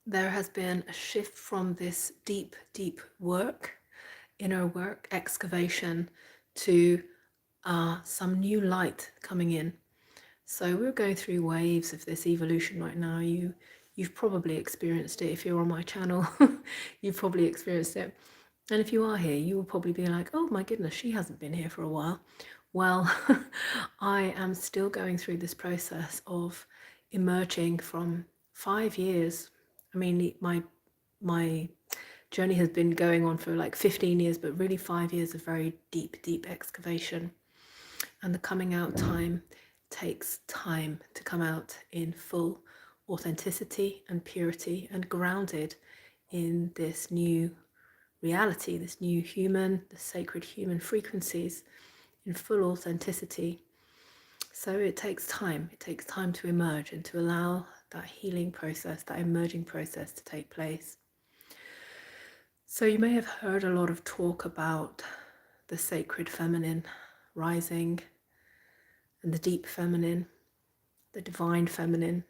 there has been a shift from this deep, deep work, inner work, excavation, to some new light coming in. So we're going through waves of this evolution right now. You've probably experienced it if you're on my channel. You've probably experienced it. And if you are here, you will probably be like, oh my goodness, she hasn't been here for a while. Well, I am still going through this process of emerging from 5 years. I mean, my journey has been going on for like 15 years, but really 5 years of very deep, deep excavation. And the coming out time takes time to come out in full authenticity and purity and grounded in this new reality, this new human, the sacred human frequencies in full authenticity. So it takes time. It takes time to emerge and to allow that healing process, that emerging process to take place. So you may have heard a lot of talk about the sacred feminine rising and the deep feminine, the divine feminine.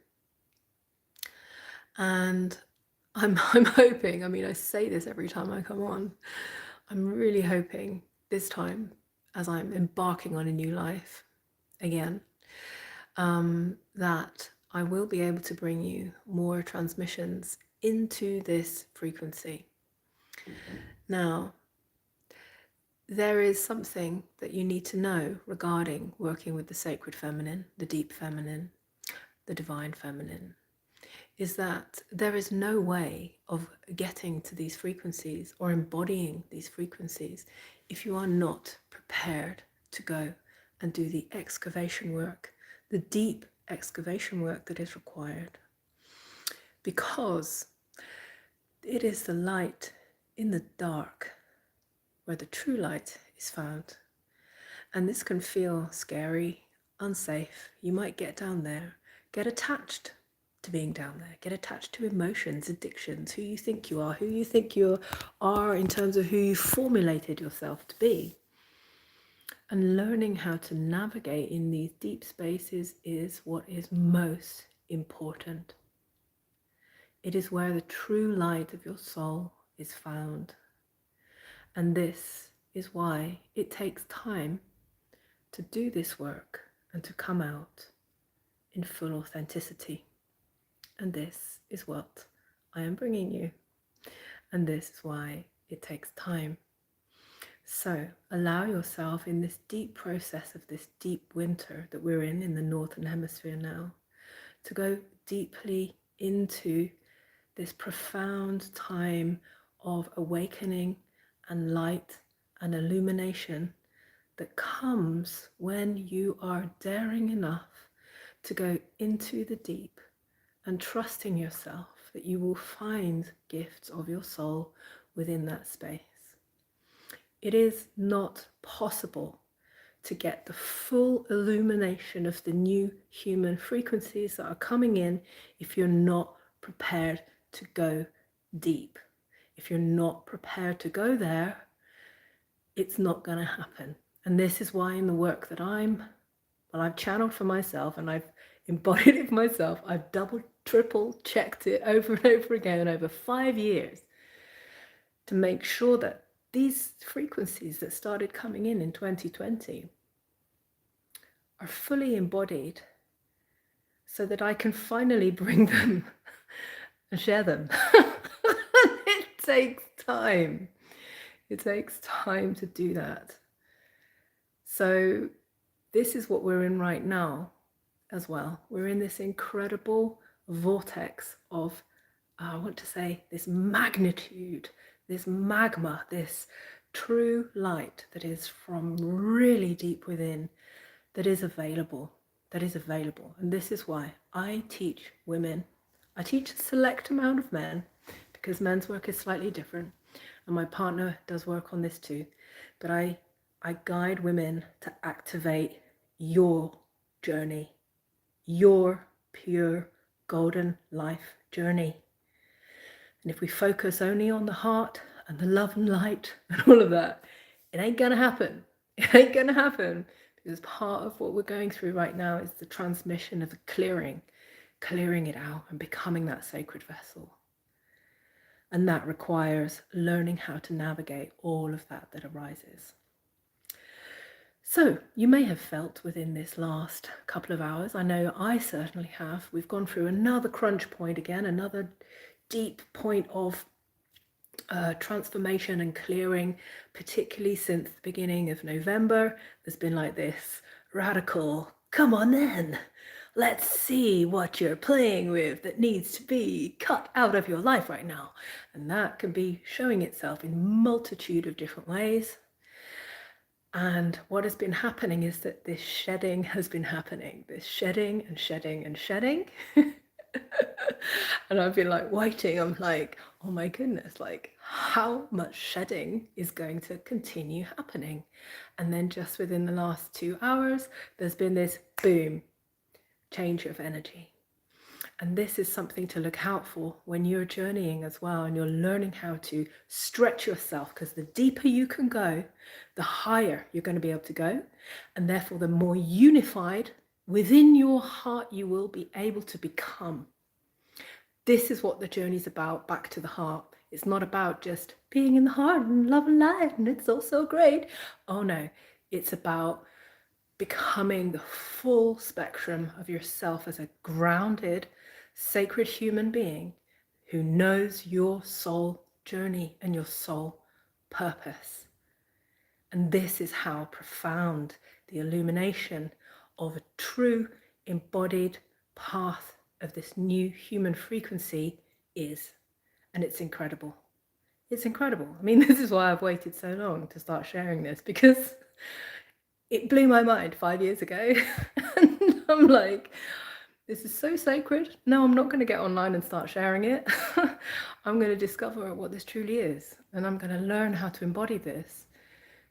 And I'm hoping, I mean, I say this every time I come on, I'm really hoping this time, as I'm embarking on a new life again, that I will be able to bring you more transmissions into this frequency. Now, there is something that you need to know regarding working with the sacred feminine, the deep feminine, the divine feminine, is that there is no way of getting to these frequencies or embodying these frequencies if you are not prepared to go and do the excavation work, the deep excavation work that is required. Because it is the light in the dark where the true light is found. And this can feel scary, unsafe. You might get down there, get attached to being down there, get attached to emotions, addictions, who you think you are in terms of who you formulated yourself to be. And learning how to navigate in these deep spaces is what is most important. It is where the true light of your soul is found. And this is why it takes time to do this work and to come out in full authenticity. And this is what I am bringing you. And this is why it takes time. So allow yourself in this deep process of this deep winter that we're in the Northern Hemisphere now, to go deeply into this profound time of awakening and light and illumination that comes when you are daring enough to go into the deep and trusting yourself that you will find gifts of your soul within that space. It is not possible to get the full illumination of the new human frequencies that are coming in if you're not prepared to go deep. If you're not prepared to go there, it's not going to happen. And this is why in the work that I've channeled for myself and I've embodied it for myself, I've double, triple checked it over and over again over 5 years to make sure that these frequencies that started coming in 2020 are fully embodied so that I can finally bring them and share them. It takes time. It takes time to do that. So this is what we're in right now as well. We're in this incredible vortex of, I want to say, this magnitude, this magma, this true light that is from really deep within, that is available. And this is why I teach women. I teach a select amount of men because men's work is slightly different. And my partner does work on this too. But I guide women to activate your journey, your pure golden life journey. And if we focus only on the heart and the love and light and all of that, it ain't gonna happen. It ain't gonna happen, because part of what we're going through right now is the transmission of the clearing it out and becoming that sacred vessel. And that requires learning how to navigate all of that arises. So you may have felt within this last couple of hours, I know I certainly have, we've gone through another crunch point again, another deep point of transformation and clearing, particularly since the beginning of November. There's been like this radical, come on then, let's see what you're playing with that needs to be cut out of your life right now. And that can be showing itself in multitude of different ways. And what has been happening is that this shedding has been happening, this shedding and shedding and shedding. And I've been like waiting, I'm like, oh my goodness, like how much shedding is going to continue happening? And then just within the last 2 hours, there's been this boom, change of energy. And this is something to look out for when you're journeying as well, and you're learning how to stretch yourself, because the deeper you can go, the higher you're going to be able to go. And therefore, the more unified within your heart you will be able to become. This is what the journey's about, back to the heart. It's not about just being in the heart and love and light and it's all so great. Oh no, it's about becoming the full spectrum of yourself as a grounded, sacred human being who knows your soul journey and your soul purpose. And this is how profound the illumination of a true embodied path of this new human frequency is. And it's incredible. It's incredible. I mean, this is why I've waited so long to start sharing this, because it blew my mind 5 years ago. And I'm like, this is so sacred. No, I'm not going to get online and start sharing it. I'm going to discover what this truly is. And I'm going to learn how to embody this,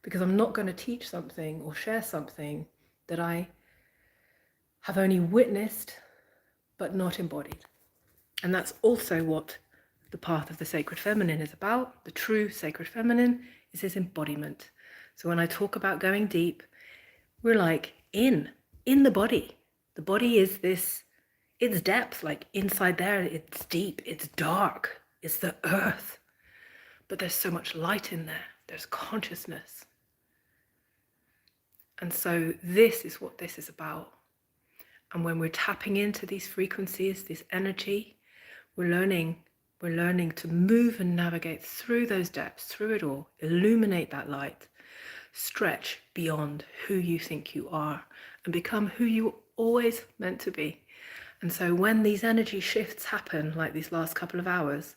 because I'm not going to teach something or share something that I have only witnessed but not embodied. And that's also what the path of the sacred feminine is about. The true sacred feminine is this embodiment. So when I talk about going deep, we're like in the body. The body is this, it's depth, like inside there, it's deep, it's dark, it's the earth. But there's so much light in there. There's consciousness. And so this is what this is about. And when we're tapping into these frequencies, this energy, we're learning to move and navigate through those depths, through it all, illuminate that light, stretch beyond who you think you are and become who you always meant to be. And so when these energy shifts happen, like these last couple of hours,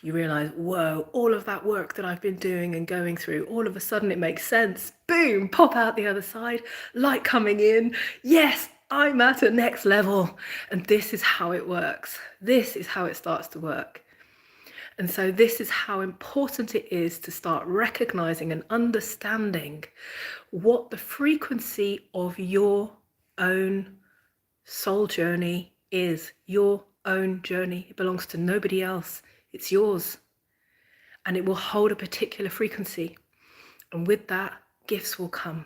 you realize, whoa, all of that work that I've been doing and going through, all of a sudden it makes sense. Boom, pop out the other side, light coming in. Yes, I'm at a next level. And this is how it works. This is how it starts to work. And so this is how important it is to start recognizing and understanding what the frequency of your own soul journey is. Your own journey. It belongs to nobody else. It's yours. And it will hold a particular frequency. And with that, gifts will come.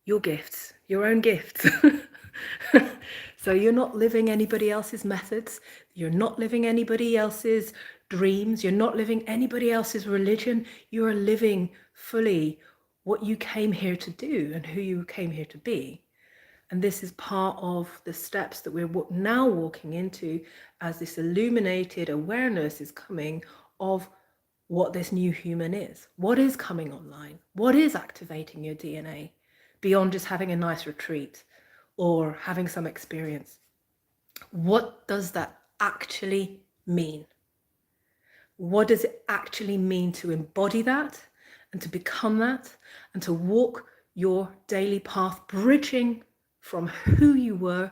Your gifts, your own gifts. So you're not living anybody else's methods. You're not living anybody else's dreams. You're not living anybody else's religion. You are living fully what you came here to do and who you came here to be. And this is part of the steps that we're now walking into as this illuminated awareness is coming of what this new human is. What is coming online? What is activating your DNA beyond just having a nice retreat or having some experience? What does that actually mean? What does it actually mean to embody that and to become that and to walk your daily path, bridging from who you were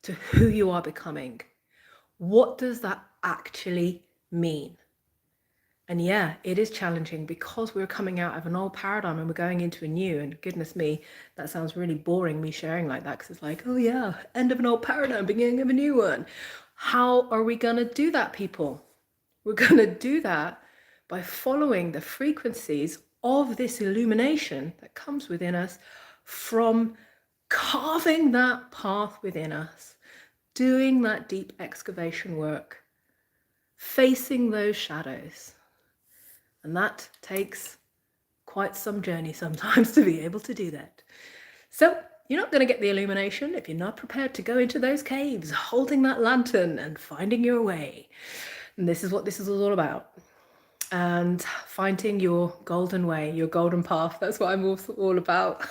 to who you are becoming? What does that actually mean? And yeah, it is challenging because we're coming out of an old paradigm and we're going into a new, and goodness me, that sounds really boring, me sharing like that, because it's like, oh yeah, end of an old paradigm, beginning of a new one. How are we going to do that, people? We're going to do that by following the frequencies of this illumination that comes within us from carving that path within us, doing that deep excavation work, facing those shadows. And that takes quite some journey sometimes to be able to do that. So you're not going to get the illumination if you're not prepared to go into those caves, holding that lantern and finding your way. And this is what this is all about. And finding your golden way, your golden path. That's what I'm all about.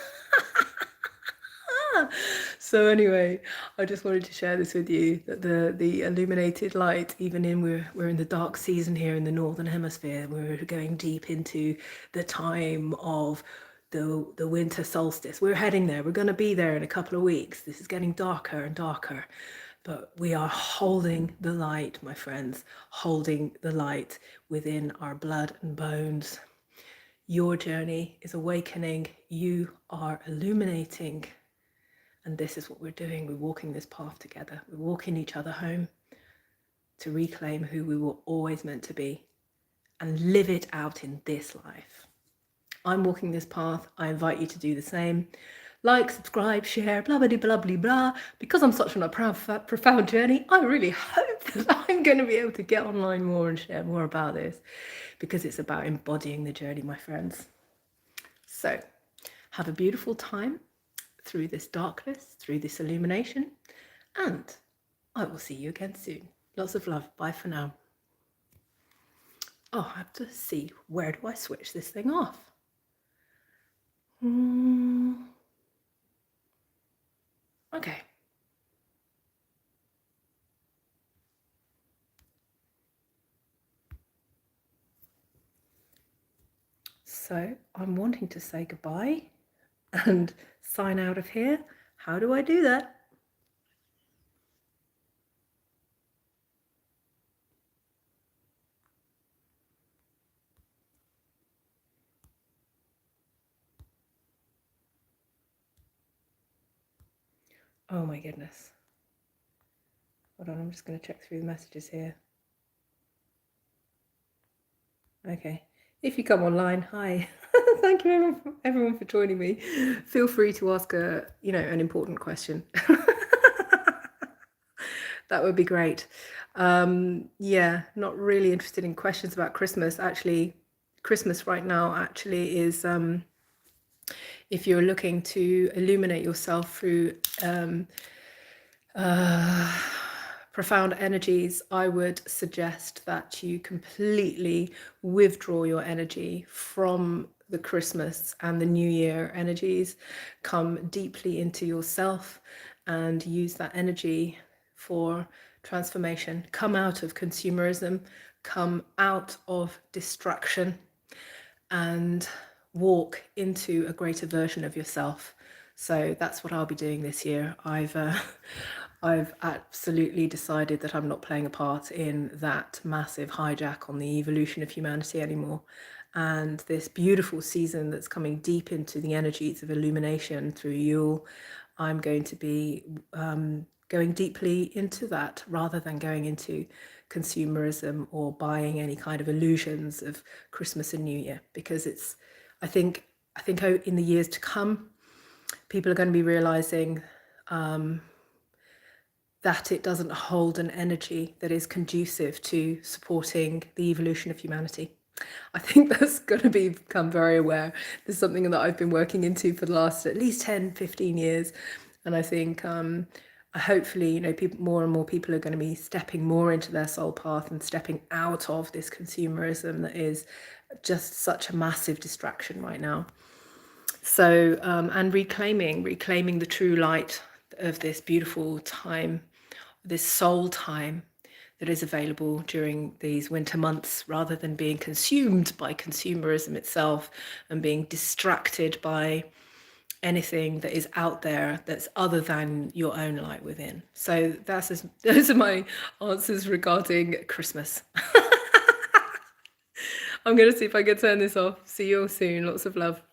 So anyway, I just wanted to share this with you, that the illuminated light, even in we're in the dark season here in the northern hemisphere. We're going deep into the time of the winter solstice. We're heading there. We're going to be there in a couple of weeks. This is getting darker and darker. But we are holding the light, my friends, holding the light within our blood and bones. Your journey is awakening. You are illuminating. And this is what we're doing. We're walking this path together. We're walking each other home to reclaim who we were always meant to be and live it out in this life. I'm walking this path. I invite you to do the same. Like, subscribe, share, blah, blah, blah, blah, blah. Because I'm such on a profound journey, I really hope that I'm going to be able to get online more and share more about this, because it's about embodying the journey, my friends. So have a beautiful time through this darkness, through this illumination, and I will see you again soon. Lots of love. Bye for now. Oh, I have to see, where do I switch this thing off? Okay. So I'm wanting to say goodbye and sign out of here. How do I do that? Oh my goodness. Hold on, I'm just going to check through the messages here. Okay. If you come online, hi. Thank you everyone for joining me. Feel free to ask an important question. That would be great. Yeah, not really interested in questions about Christmas. Actually, Christmas right now actually is, if you're looking to illuminate yourself through profound energies, I would suggest that you completely withdraw your energy from the Christmas and the New Year energies. Come deeply into yourself and use that energy for transformation. Come out of consumerism, come out of distraction, and walk into a greater version of yourself. So that's what I'll be doing this year. I've absolutely decided that I'm not playing a part in that massive hijack on the evolution of humanity anymore. And this beautiful season that's coming deep into the energies of illumination through Yule, I'm going to be going deeply into that rather than going into consumerism or buying any kind of illusions of Christmas and New Year, because I think in the years to come, people are going to be realizing that it doesn't hold an energy that is conducive to supporting the evolution of humanity. I think that's going to become very aware. This is something that I've been working into for the last at least 10, 15 years. And I think hopefully, more and more people are going to be stepping more into their soul path and stepping out of this consumerism that is just such a massive distraction right now. So, and reclaiming the true light of this beautiful time, this soul time that is available during these winter months, rather than being consumed by consumerism itself and being distracted by anything that is out there that's other than your own light within. So those are my answers regarding Christmas. I'm going to see if I can turn this off. See you all soon. Lots of love.